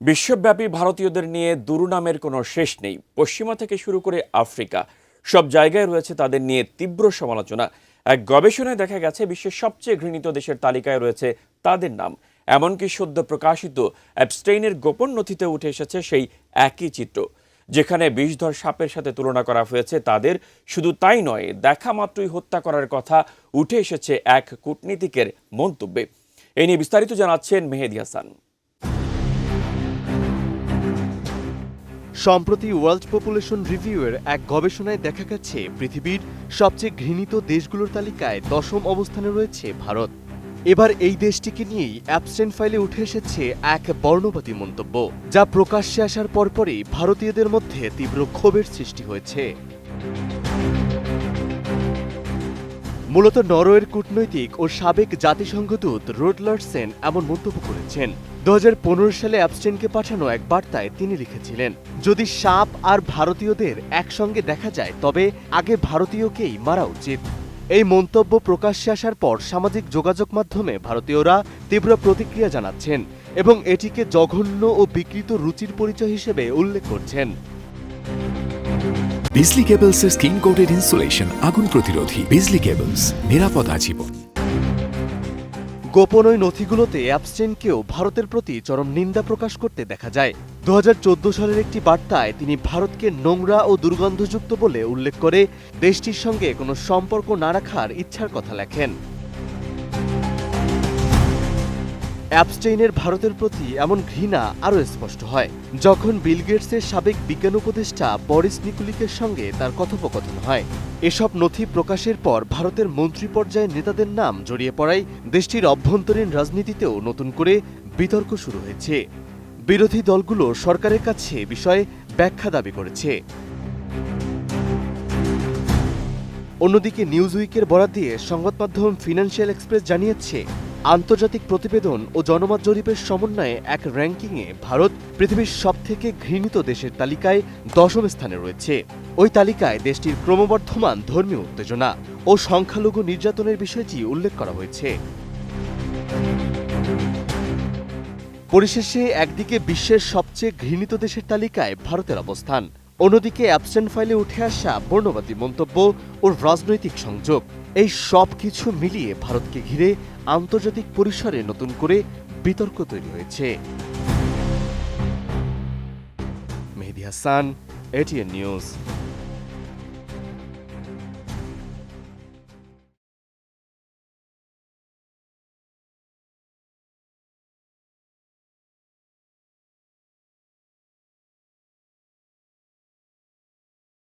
বিশ্বব্যাপী ভারতীয়দের নিয়ে দুর্নামের কোনো শেষ নেই। পশ্চিমা থেকে শুরু করে আফ্রিকা সব জায়গায় রয়েছে তাদের নিয়ে তীব্র সমালোচনা। এক গবেষণায় দেখা গেছে বিশ্বের সবচেয়ে ঘৃণিত দেশের তালিকায় রয়েছে তাদের নাম। এমনকি সদ্য প্রকাশিত অ্যাবস্টেইনের গোপন নথিতে উঠে এসেছে সেই একই চিত্র, যেখানে বিষধর সাপের সাথে তুলনা করা হয়েছে তাদের। শুধু তাই নয়, দেখা মাত্রই হত্যা করার কথা উঠে এসেছে এক কূটনীতিকের মন্তব্যে। এ নিয়ে বিস্তারিত জানাচ্ছেন মেহেদী হাসান। সম্প্রতি ওয়ার্ল্ড পপুলেশন রিভিউয়ের এক গবেষণায় দেখা গেছে পৃথিবীর সবচেয়ে ঘৃণিত দেশগুলোর তালিকায় 10ম অবস্থানে রয়েছে ভারত। এবার এই দেশটিকে নিয়েই অ্যাবস্টেইন ফাইলে উঠে এসেছে এক বর্ণবাদী মন্তব্য, যা প্রকাশ্যে আসার পরপরই ভারতীয়দের মধ্যে তীব্র ক্ষোভের সৃষ্টি হয়েছে। মূলত নরওয়ের কূটনৈতিক ও সাবেক জাতিসংঘ দূত রুড লারসেন এমন মন্তব্য করেছেন। 2015 সালে অ্যাবস্টেইনকে পাঠানো এক বার্তায় তিনি লিখেছিলেন, যদি সাপ আর ভারতীয়দের একসঙ্গে দেখা যায় তবে আগে ভারতীয়কেই মারা উচিত। এই মন্তব্য প্রকাশ্যে আসার পর সামাজিক যোগাযোগ মাধ্যমে ভারতীয়রা তীব্র প্রতিক্রিয়া জানাচ্ছেন এবং এটিকে জঘন্য ও বিকৃত রুচির পরিচয় হিসেবে উল্লেখ করছেন। বিজলি কেবলসের স্কিন কোটেড ইনসুলেশন আগুন প্রতিরোধী। বিজলি কেবলস, নিরাপদ আজীবন। গোপন ওই নথিগুলোতে অ্যাবস্টেইনকেও ভারতের প্রতি চরম নিন্দা প্রকাশ করতে দেখা যায়। 2014 সালের একটি বার্তায় তিনি ভারতকে নোংরা ও দুর্গন্ধযুক্ত বলে উল্লেখ করে দেশটির সঙ্গে কোনো সম্পর্ক না রাখার ইচ্ছার কথা লেখেন। অ্যাবস্টেইনের ভারতের প্রতি এমন ঘৃণা আরও স্পষ্ট হয় যখন বিল গেটসের সাবেক বিজ্ঞান উপদেষ্টা বরিস নিকোলিকের সঙ্গে তার কথোপকথন হয়। এসব নথি প্রকাশের পর ভারতের মন্ত্রী পর্যায়ের নেতাদের নাম জড়িয়ে পড়ায় দেশটির অভ্যন্তরীণ রাজনীতিতেও নতুন করে বিতর্ক শুরু হয়েছে। বিরোধী দলগুলো সরকারের কাছে বিষয়ে ব্যাখ্যা দাবি করেছে। অন্যদিকে নিউজউইকের বরাত দিয়ে সংবাদ মাধ্যম ফিনান্সিয়াল এক্সপ্রেস জানিয়েছে, আন্তর্জাতিক প্রতিবেদন ও জনমত জরিপের সমন্বয়ে এক র্যাঙ্কিংয়ে ভারত পৃথিবীর সবথেকে ঘৃণিত দেশের তালিকায় 10ম স্থানে রয়েছে। ওই তালিকায় দেশটির ক্রমবর্ধমান ধর্মীয় উত্তেজনা ও সংখ্যালঘু নির্যাতনের বিষয়টি উল্লেখ করা হয়েছে। পরিশেষে একদিকে বিশ্বের সবচেয়ে ঘৃণিত দেশের তালিকায় ভারতের অবস্থান, অন্যদিকে অ্যাবস্টেইন ফাইলে উঠে আসা বর্ণবাদী মন্তব্য ও রাজনৈতিক সংযোগ, এই সব কিছু মিলিয়ে ভারতকে ঘিরে আন্তর্জাতিক পরিসরে নতুন করে বিতর্ক তৈরি হয়েছে। মেহেদী হাসান, এটিএন নিউজ।